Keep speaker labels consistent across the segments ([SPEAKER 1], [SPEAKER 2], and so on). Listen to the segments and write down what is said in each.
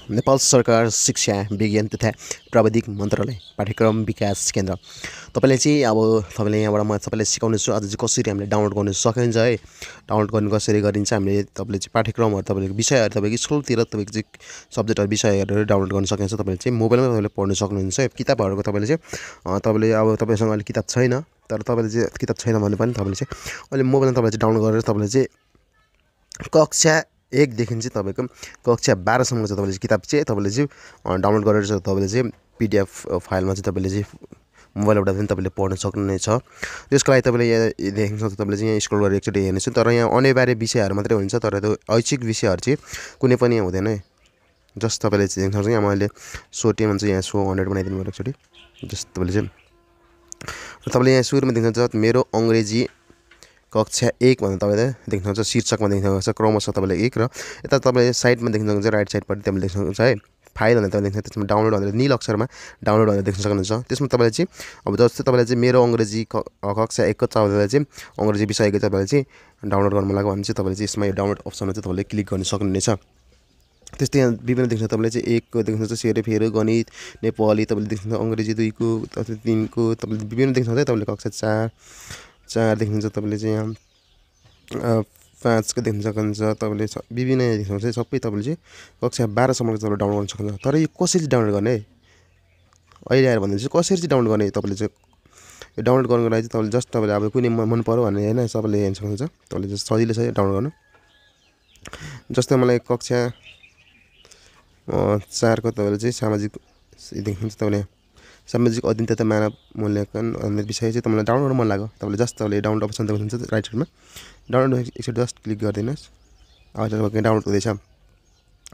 [SPEAKER 1] नेपाल सरकार शिक्षा विज्ञान तथा प्राविधिक मन्त्रालय पाठ्यक्रम विकास केन्द्र तपाईले चाहिँ अब तपाईले यहाँबाट म तपाईलाई सिकाउने छु आज चाहिँ कसरी हामीले डाउनलोड गर्न सकिन्छ है डाउनलोड गर्न कसरी गरिन्छ हामीले तपाईले चाहिँ पाठ्यक्रमहरु तपाईको विषयहरु तपाईको स्कुलतिर तपाईको चाहिँ सब्जेक्टहरु विषयहरु डाउनलोड गर्न सकिन्छ तपाईले चाहिँ मोबाइलमा तपाईले पढ्न सक्नुहुन्छ किताबहरुको तपाईले चाहिँ तपाईले अब तपाईसँग अहिले किताब छैन तर तपाईले चाहिँ किताब छैन भने पनि तपाईले चाहिँ अहिले मोबाइलमा तपाईले चाहिँ डाउनलोड गरेर तपाईले चाहिँ कक्षा 1 देखि चाहिँ तपाईको कक्षा 12 सम्मको चाहिँ तपाईले किताब चाहिँ तपाईले चाहिँ डाउनलोड गरेर चाहिँ तपाईले चाहिँ पीडीएफ फाइलमा चाहिँ तपाईले चाहिँ मोबाइलबाट पनि तपाईले पढ्न सक्नुहुनेछ। त्यसको लागि तपाईले यहाँ देख्न सक्नुहुन्छ तपाईले चाहिँ यहाँ स्क्रल गरेर एकचोटी हेर्नुस् तर यहाँ अनिवार्य विषयहरु मात्रै हुन्छ तर त्यो ऐच्छिक विषयहरु चाहिँ कुनै पनि हुँदैन है। जस्ट तपाईले चाहिँ देख्न सक्नुहुन्छ यहाँ मैले सोटिएम चाहिँ यहाँ सो 100 बनाइदिनु पर्यो एकचोटी जस्ट तपाईले यहाँ सुरुमा देख्न सक्नुहुन्छ मेरो अंग्रेजी कक्षा 1 भनेर तपाईले देख्न सक्नुहुन्छ शीर्षकमा देख्न सक्नुहुन्छ क्रमशः तपाईले 1 र यता तपाईले साइडमा देख्न सक्नुहुन्छ राइट साइडपट्टि तपाईले देख्न सक्नुहुन्छ है फाइल भनेर तपाईले देख्न त्यसमा डाउनलोड भनेर नील अक्षरमा डाउनलोड भनेर देख्न सक्नुहुन्छ। त्यसमा तपाईले चाहिँ अब जस्तै तपाईले चाहिँ मेरो अंग्रेजी कक्षा 1 को तपाईले चाहिँ अंग्रेजी विषयको तपाईले चाहिँ डाउनलोड गर्न लाग्यो भने चाहिँ तपाईले चाहिँ यसमा यो डाउनलोड अप्सनमा चाहिँ तपाईले क्लिक गर्न सक्नुहुनेछ। त्यस्तै यहाँ विभिन्न देख्न तपाईले चाहिँ 1 को देख्न सक्नुहुन्छ सेरोफेरो गणित नेपाली तपाईले देख्न अंग्रेजी 2 को 3 को तपाईले विभिन्न देख्न सक्नुहुन्छ तपाईले कक्षा 4 देख्नुहुन्छ तपाईले चाहिँ यहाँ 5 को देख्न सक्नुहुन्छ तपाईले विभिन्न देख्न सक्नुहुन्छ सबै तपाईले चाहिँ कक्षा 12 सम्मको तपाईले डाउनलोड गर्न सक्नुहुन्छ। तर यो कसरी डाउनलोड गर्ने अहिले आएर भन्दै चाहिँ कसरी चाहिँ डाउनलोड गर्ने तपाईले चाहिँ यो डाउनलोड गर्नको लागि चाहिँ तपाईले जस्ट तपाईले अब कुनै मन पर्यो भने हैन सबैले हेर्न सक्नुहुन्छ तपाईले जस्ट सजिलो छ डाउनलोड गर्न। जस्तै मलाई कक्षा 4 को तपाईले चाहिँ सामाजिक देख्नुहुन्छ तपाईले सामाजिक अध्ययन तथा मानव मूल्याङ्कन भन्ने विषय चाहिँ तपाईलाई डाउनलोड मन लाग्यो तपाईले जस्ट तपाईले डाउनलोड अप्सन देख्नुहुन्छ राइट साइडमा डाउनलोड एकचोटी जस्ट क्लिक गरिदिनुस् अब तपाईको डाउनलोड हुँदैछ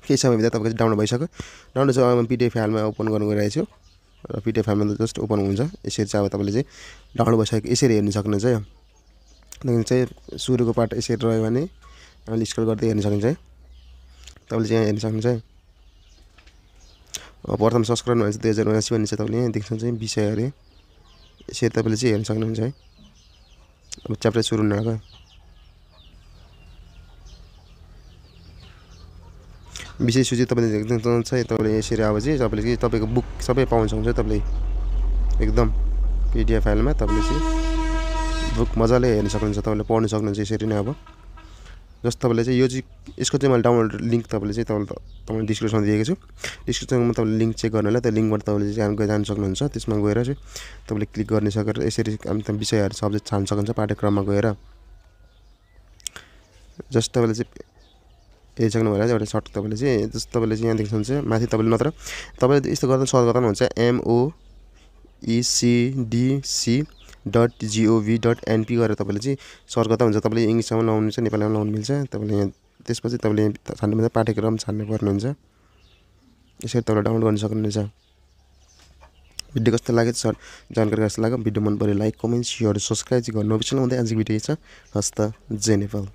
[SPEAKER 1] केही समयभित्र तपाईको डाउनलोड भइसक्यो डाउनलोड चाहिँ म पीडीएफ फाइलमा ओपन गर्न गइरहेको छु र पीडीएफ फाइलमा जस्ट ओपन हुन्छ यसरी चाहिँ अब तपाईले चाहिँ डाउनलोड भइसक्यो यसरी हेर्न सक्नुहुन्छ है देखिन चाहिँ सुरुको पार्ट यसरी रह्यो भने हामीले स्क्रल गर्दै हेर्न सक्नुहुन्छ है तपाईले चाहिँ यहाँ हेर्न सक्नुहुन्छ है प्रथम संस्करण भन्छ 2079 भन्ने चाहिँ तपाईले यहाँ देख्न सक्नुहुन्छ विषयहरु यसरी तपाईले चाहिँ हेर्न सक्नुहुन्छ है अब च्याप्टर सुरु हुन लाग्यो विषय सूची तपाईले देख्न सक्नुहुन्छ तपाईले यसरी अब चाहिँ तपाईले तपाईको बुक सबै पाउन सक्नुहुन्छ तपाईले एकदम पीडीएफ फाइलमा तपाईले चाहिँ बुक मजाले हेर्न सक्नुहुन्छ तपाईले पढ्न सक्नुहुन्छ यसरी नै अब जस्तो तपाईले चाहिँ यो चाहिँ यसको चाहिँ मैले डाउनलोड लिंक तपाईले चाहिँ तपाईले डिस्क्रिप्सनमा दिएको छु डिस्क्रिप्सनमा तपाईले लिंक चेक गर्नुलाई त्यो लिंकबाट तपाईले चाहिँ जान सक्नुहुन्छ त्यसमा गएर चाहिँ तपाईले क्लिक गर्न सकेर यसरी हामी विषयहरु सब्जेक्ट छान्न सक्नुहुन्छ पाठ्यक्रममा गएर जस्ट तपाईले चाहिँ हेर्न सक्नु भएन एउटा सर्ट तपाईले चाहिँ जस्तो तपाईले चाहिँ यहाँ देख्न सक्नुहुन्छ माथि तपाईले नत्र तपाईले यस्तो गर्दा सर्च गर्दा हुन्छ moecdc.gov.np गरेर तपाईले चाहिँ सर्च गर्दा हुन्छ तपाईले इंग्लिशमा लाउनु छ नेपालीमा लाउनु मिल्छ तपाईले यहाँ त्यसपछि तपाईले छान्नु पाठ्यक्रम छान्नु पर्ने हुन्छ यसरी तपाईले डाउनलोड गर्न सक्नुहुन्छ। भिडियो कस्तो लाग्यो सर जानकारी कस्तो लाग्यो भिडियो मन पर्यो लाइक कमेन्ट शेयर सब्स्क्राइब गर्नु नबिर्सनु भन्दै आजको भिडियो छ हस्त जय नेपाल।